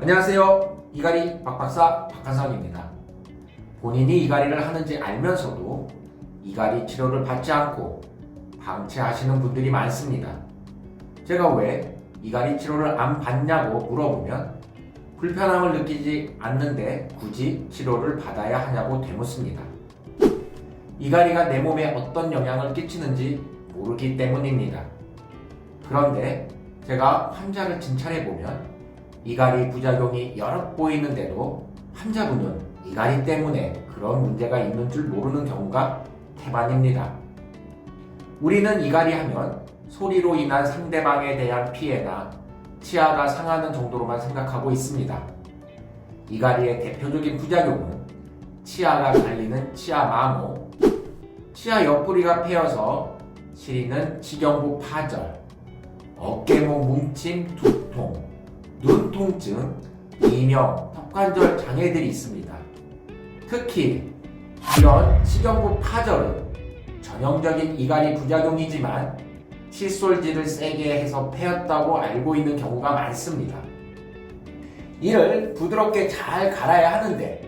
안녕하세요. 이갈이 박박사 박한성입니다. 본인이 이갈이를 하는지 알면서도 이갈이 치료를 받지 않고 방치하시는 분들이 많습니다. 제가 왜 이갈이 치료를 안 받냐고 물어보면 불편함을 느끼지 않는데 굳이 치료를 받아야 하냐고 되묻습니다. 이갈이가 내 몸에 어떤 영향을 끼치는지 모르기 때문입니다. 그런데 제가 환자를 진찰해보면 이갈이 부작용이 여럿 보이는데도 환자분은 이갈이 때문에 그런 문제가 있는 줄 모르는 경우가 태반입니다. 우리는 이갈이 하면 소리로 인한 상대방에 대한 피해나 치아가 상하는 정도로만 생각하고 있습니다. 이갈이의 대표적인 부작용은 치아가 갈리는 치아 마모, 치아 옆구리가 패여서 시리는 치경부 파절, 어깨목 뭉침, 두통, 눈 통증, 이명, 턱관절 장애들이 있습니다. 특히 이런 치경부 파절은 전형적인 이갈이 부작용이지만 칫솔질을 세게 해서 패였다고 알고 있는 경우가 많습니다. 이를 부드럽게 잘 갈아야 하는데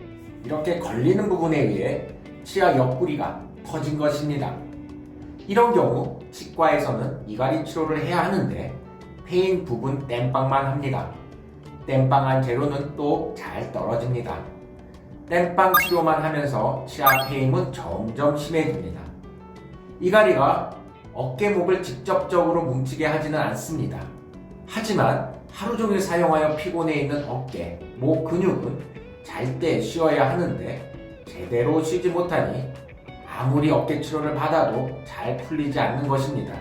이렇게 걸리는 부분에 의해 치아 옆구리가 터진 것입니다. 이런 경우 치과에서는 이갈이 치료를 해야 하는데 패인 부분 땜빵만 합니다. 땜빵한 재료는 또 잘 떨어집니다. 땜빵 치료만 하면서 치아 패임은 점점 심해집니다. 이갈이가 어깨목을 직접적으로 뭉치게 하지는 않습니다. 하지만 하루 종일 사용하여 피곤해 있는 어깨, 목 근육은 잘 때 쉬어야 하는데 제대로 쉬지 못하니 아무리 어깨 치료를 받아도 잘 풀리지 않는 것입니다.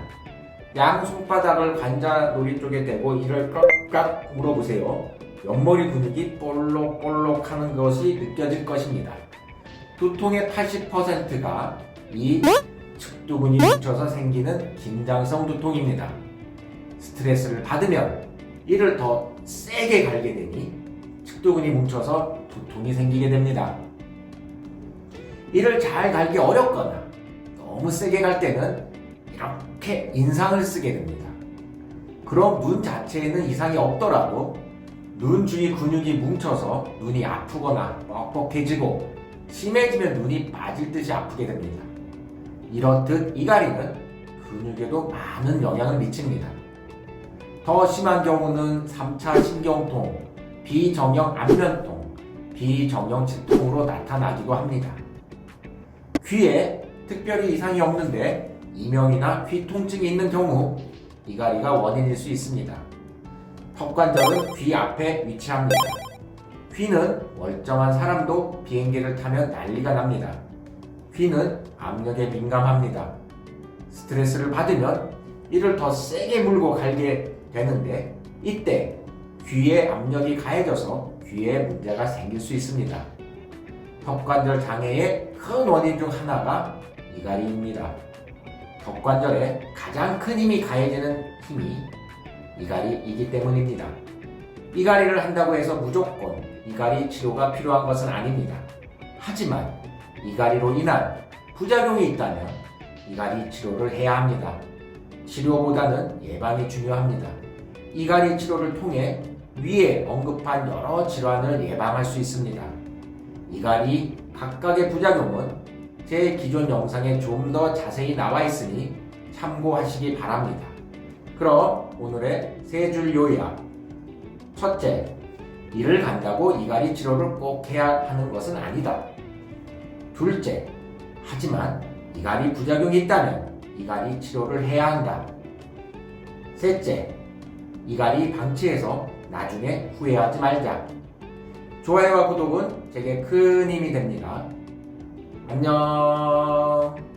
양 손바닥을 관자놀이 쪽에 대고 이를 깍깍 물어보세요. 옆머리 근육이 볼록볼록 하는 것이 느껴질 것입니다. 두통의 80%가 이 측두근이 뭉쳐서 생기는 긴장성 두통입니다. 스트레스를 받으면 이를 더 세게 갈게 되니 측두근이 뭉쳐서 두통이 생기게 됩니다. 이를 잘 갈기 어렵거나 너무 세게 갈 때는 이렇게 인상을 쓰게 됩니다. 그럼 눈 자체에는 이상이 없더라도 눈 주위 근육이 뭉쳐서 눈이 아프거나 뻑뻑해지고 심해지면 눈이 빠질 듯이 아프게 됩니다. 이렇듯 이갈이는 근육에도 많은 영향을 미칩니다. 더 심한 경우는 3차 신경통, 비정형 안면통, 비정형 치통으로 나타나기도 합니다. 귀에 특별히 이상이 없는데 이명이나 귀 통증이 있는 경우 이갈이가 원인일 수 있습니다. 턱관절은 귀 앞에 위치합니다. 귀는 멀쩡한 사람도 비행기를 타면 난리가 납니다. 귀는 압력에 민감합니다. 스트레스를 받으면 이를 더 세게 물고 갈게 되는데 이때 귀의 압력이 가해져서 귀에 문제가 생길 수 있습니다. 턱관절 장애의 큰 원인 중 하나가 이갈이입니다. 턱관절에 가장 큰 힘이 가해지는 힘이 이갈이이기 때문입니다. 이갈이를 한다고 해서 무조건 이갈이 치료가 필요한 것은 아닙니다. 하지만 이갈이로 인한 부작용이 있다면 이갈이 치료를 해야 합니다. 치료보다는 예방이 중요합니다. 이갈이 치료를 통해 위에 언급한 여러 질환을 예방할 수 있습니다. 이갈이 각각의 부작용은 제 기존 영상에 좀 더 자세히 나와 있으니 참고하시기 바랍니다. 그럼 오늘의 세 줄 요약. 첫째, 이를 간다고 이갈이 치료를 꼭 해야 하는 것은 아니다. 둘째, 하지만 이갈이 부작용이 있다면 이갈이 치료를 해야 한다. 셋째, 이갈이 방치해서 나중에 후회하지 말자. 좋아요와 구독은 제게 큰 힘이 됩니다. 안녕.